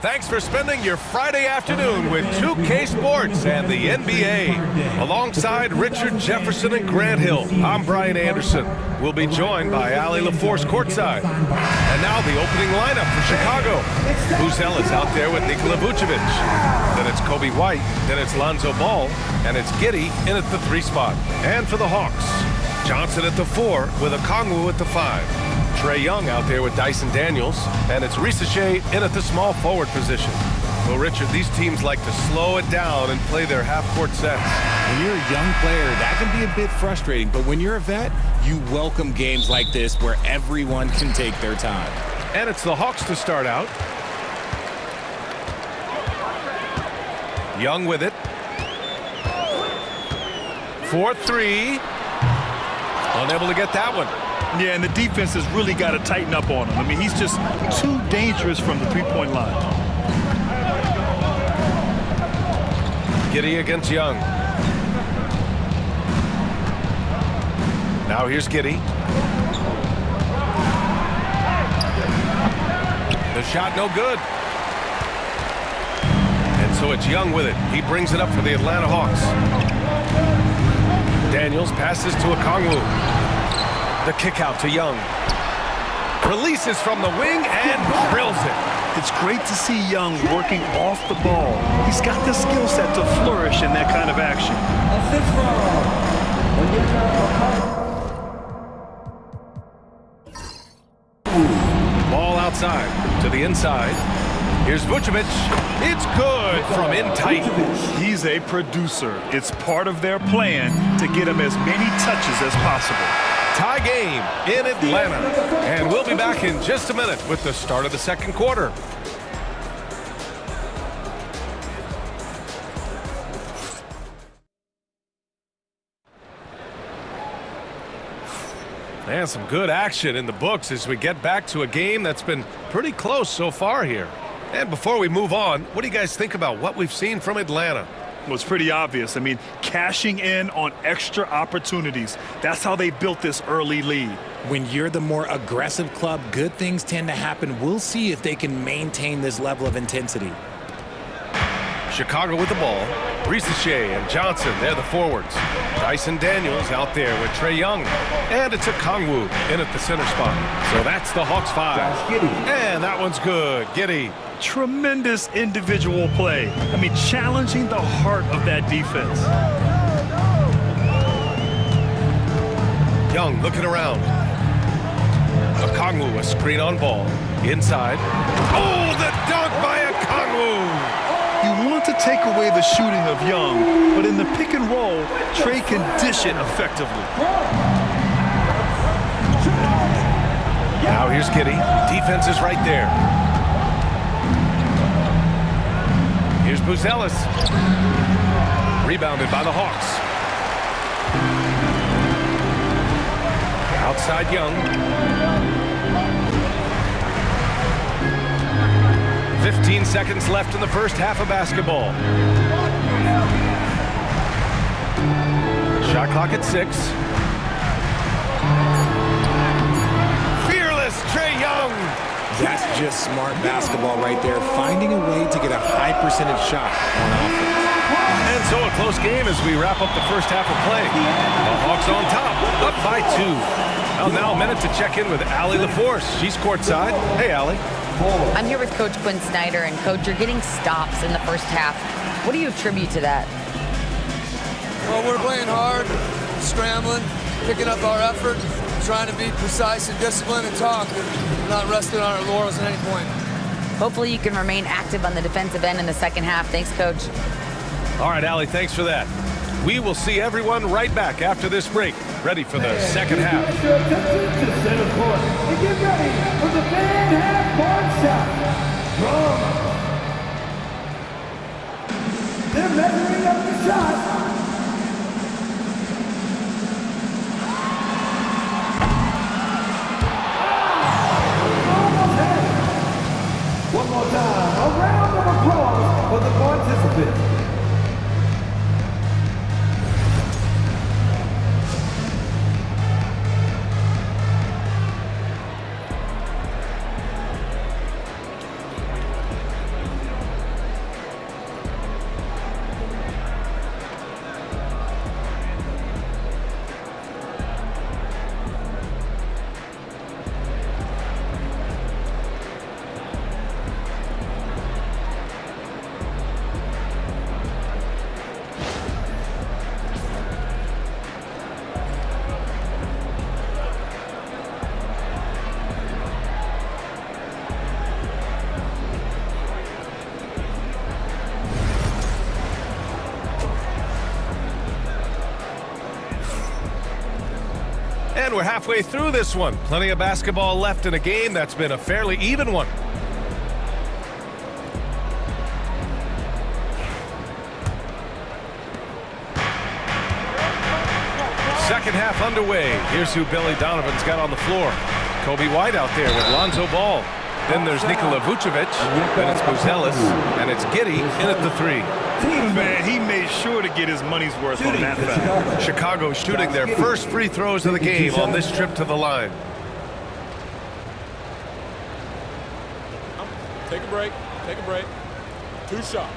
Thanks for spending your Friday afternoon with 2K Sports and the NBA. Alongside Richard Jefferson and Grant Hill, I'm Brian Anderson. We'll be joined by Allie LaForce courtside. And now the opening lineup for Chicago. Buzelis out there with Nikola Vucevic. Then it's Kobe White, then it's Lonzo Ball, and it's Giddey in at the 3 spot. And for the Hawks, Johnson at the 4 with Okongwu at the 5. Trae Young out there with Dyson Daniels, and it's Risacher in at the small forward position. Well, Richard, these teams like to slow it down and play their half-court sets. When you're a young player, that can be a bit frustrating, but when you're a vet, you welcome games like this where everyone can take their time. And it's the Hawks to start out. Young with it. 4-3. Unable to get that one. Yeah, and the defense has really got to tighten up on him. I mean, he's just too dangerous from the three-point line. Giddey against Young. Now here's Giddey. The shot no good. And so it's Young with it. He brings it up for the Atlanta Hawks. Daniels passes to Okongwu. The kick out to Young. Releases from the wing and drills it. It's great to see Young working off the ball. He's got the skill set to flourish in that kind of action. Ball outside to the inside. Here's Vucevic. It's good from in tight. He's a producer. It's part of their plan to get him as many touches as possible. Tie game in Atlanta. And we'll be back in just a minute with the start of the second quarter. And some good action in the books as we get back to a game that's been pretty close so far here. And before we move on, what do you guys think about what we've seen from Atlanta? Well, it's pretty obvious. I mean, cashing in on extra opportunities. That's how they built this early lead. When you're the more aggressive club, good things tend to happen. We'll see if they can maintain this level of intensity. Chicago with the ball. Risacher and Johnson, they're the forwards. Dyson Daniels out there with Trae Young. And it's Okongwu in at the center spot. So that's the Hawks 5. And that one's good. Giddey. Tremendous individual play. I mean, challenging the heart of that defense. Young looking around. Okongwu, a screen on ball. Inside. Oh, the dunk by Okongwu! You want to take away the shooting of Young, but in the pick and roll, Trae can dish it effectively. Now here's Giddey. Defense is right there. Here's Buzelis. Rebounded by the Hawks. Outside Young. 15 seconds left in the first half of basketball. Shot clock at 6. Fearless Trae Young. That's just smart basketball right there, finding a way to get a high percentage shot on offense. And so a close game as we wrap up the first half of play. The Hawks on top, up by 2. Well, now a minute to check in with Allie LaForce. She's courtside. Hey, Allie. I'm here with Coach Quinn Snyder, and Coach, you're getting stops in the first half. What do you attribute to that? Well, we're playing hard, scrambling, picking up our effort, trying to be precise and disciplined and talk, and not resting on our laurels at any point. Hopefully you can remain active on the defensive end in the second half. Thanks, Coach. All right, Allie, thanks for that. We will see everyone right back after this break, ready for the second half. Center court and get ready for the fan half-court shot. They're measuring up the shot. One more time, a round of applause for the participants. And we're halfway through this one. Plenty of basketball left in a game that's been a fairly even one. Second half underway. Here's who Billy Donovan's got on the floor. Kobe White out there with Lonzo Ball. Then there's Nikola Vucevic. Then it's Buzelis. And it's Giddey in at the 3. Man, he made sure to get his money's worth on that foul. Chicago shooting their first free throws of the game on this trip to the line. Take a break. Take a break. 2 shots.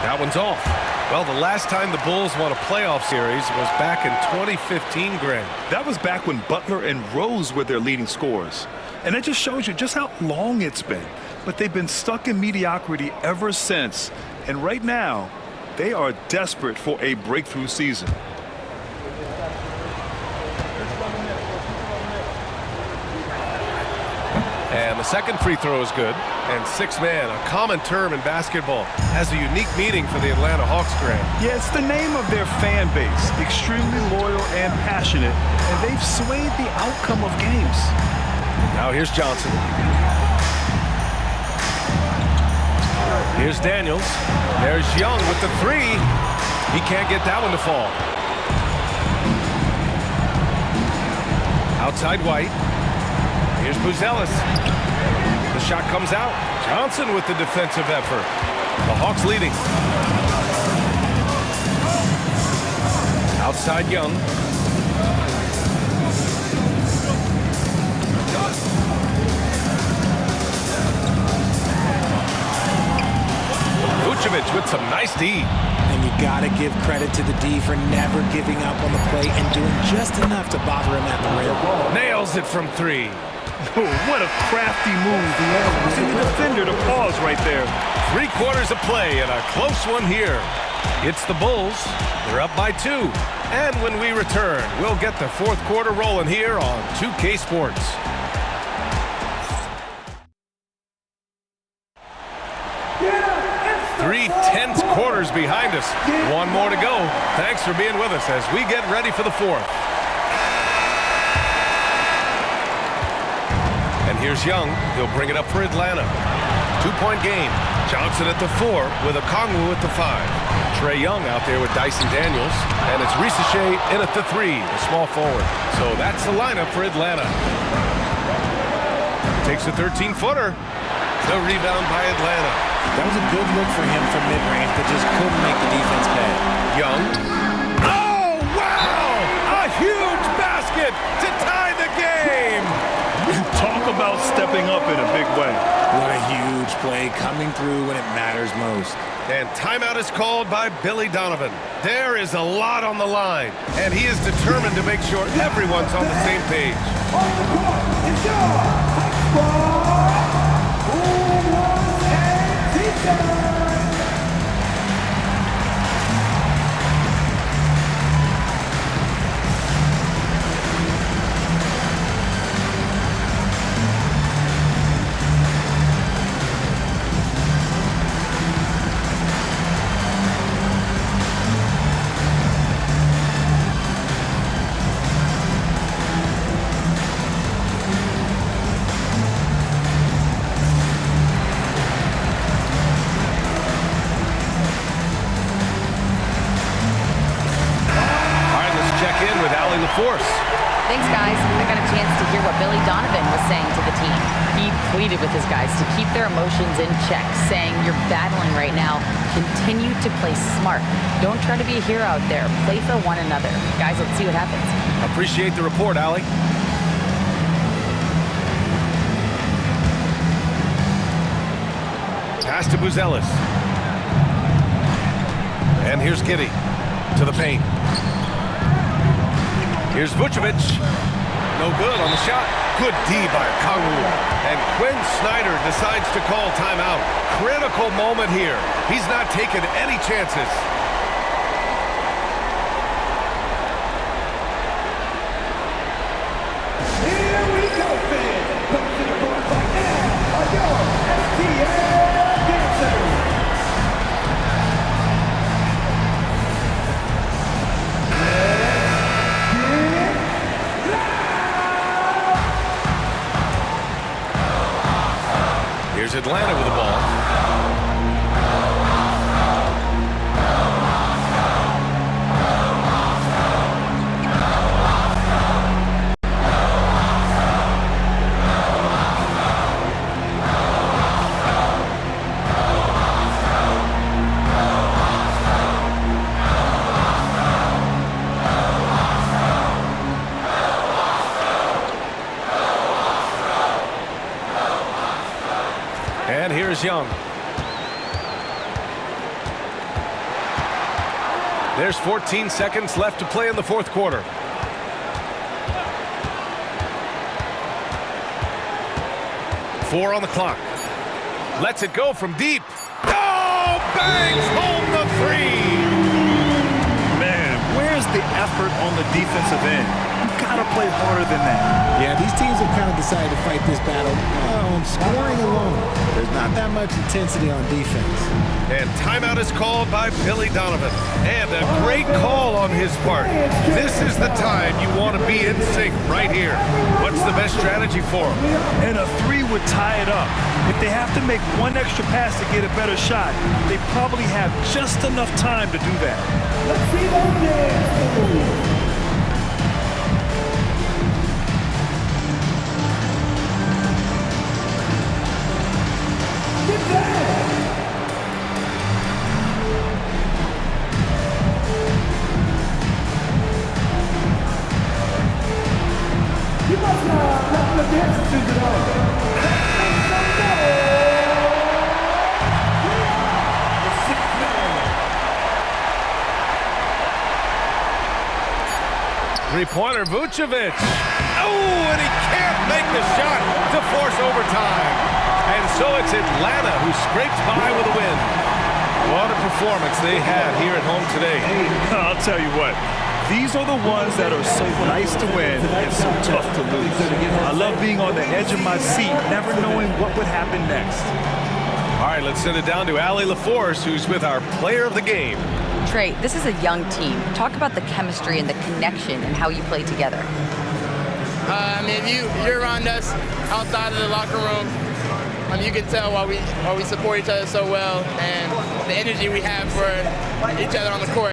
That one's off. Well, the last time the Bulls won a playoff series was back in 2015, Grant. That was back when Butler and Rose were their leading scorers. And it just shows you just how long it's been. But they've been stuck in mediocrity ever since. And right now, they are desperate for a breakthrough season. And the second free throw is good. And 6-man, a common term in basketball, has a unique meaning for the Atlanta Hawks, Grant. Yeah, it's the name of their fan base. Extremely loyal and passionate. And they've swayed the outcome of games. Now here's Johnson. Here's Daniels. There's Young with the 3. He can't get that one to fall. Outside White. Here's Buzelis. The shot comes out. Johnson with the defensive effort. The Hawks leading. Outside Young. Vucevic with some nice D. And you got to give credit to the D for never giving up on the play and doing just enough to bother him at the rim. Nails it from 3. Oh, what a crafty move. Causing the defender to pause right there. 3 quarters of play and a close one here. It's the Bulls. They're up by 2. And when we return, we'll get the 4th quarter rolling here on 2K Sports. Three tense quarters behind us. 1 more to go. Thanks for being with us as we get ready for the 4th. And here's Young. He'll bring it up for Atlanta. 2-point game. Johnson at the 4 with Okongwu at the 5. Trae Young out there with Dyson Daniels. And it's Risache in at the 3, a small forward. So that's the lineup for Atlanta. Takes a 13-footer. The rebound by Atlanta. That was a good look for him from mid-range, but just couldn't make the defense pay. Young. Oh, wow! A huge basket to tie the game! Talk about stepping up in a big way. What a huge play coming through when it matters most. And timeout is called by Billy Donovan. There is a lot on the line, and he is determined to make sure everyone's on the same page. On the court is your high score. Who wants a t-shirt? Force. Thanks, guys. I got a chance to hear what Billy Donovan was saying to the team. He pleaded with his guys to keep their emotions in check, saying, you're battling right now. Continue to play smart. Don't try to be a hero out there. Play for one another. Guys, let's see what happens. Appreciate the report, Allie. Pass to Buzelis. And here's Giddey to the paint. Here's Vucevic. No good on the shot. Good D by Okongwu. And Quinn Snyder decides to call timeout. Critical moment here. He's not taking any chances. Here we go, fans. Come to the court right now. Are your Here's Atlanta with the ball. And here's Young. There's 14 seconds left to play in the fourth quarter. Four on the clock. Lets it go from deep. Oh, bangs home the three. Man, where's the effort on the defensive end? You've got to play harder than that. Yeah, these teams have kind of decided to fight this battle on scoring alone. There's not that much intensity on defense. And timeout is called by Billy Donovan. And a great call on his part. This is the time you want to be in sync right here. What's the best strategy for him? And a three would tie it up. If they have to make one extra pass to get a better shot, they probably have just enough time to do that. Let's see those dance. You must not let the dancers do it all. Three-pointer, Vucevic. Oh, and he can't make the shot to force overtime. And so it's Atlanta who scrapes by with a win. What a performance they had here at home today. I'll tell you what. These are the ones that are so nice to win and so tough to lose. I love being on the edge of my seat, never knowing what would happen next. All right, let's send it down to Allie LaForce, who's with our player of the game. Trey, this is a young team. Talk about the chemistry and the connection and how you play together. I mean, you're around us outside of the locker room. I mean, you can tell why we support each other so well and the energy we have for each other on the court.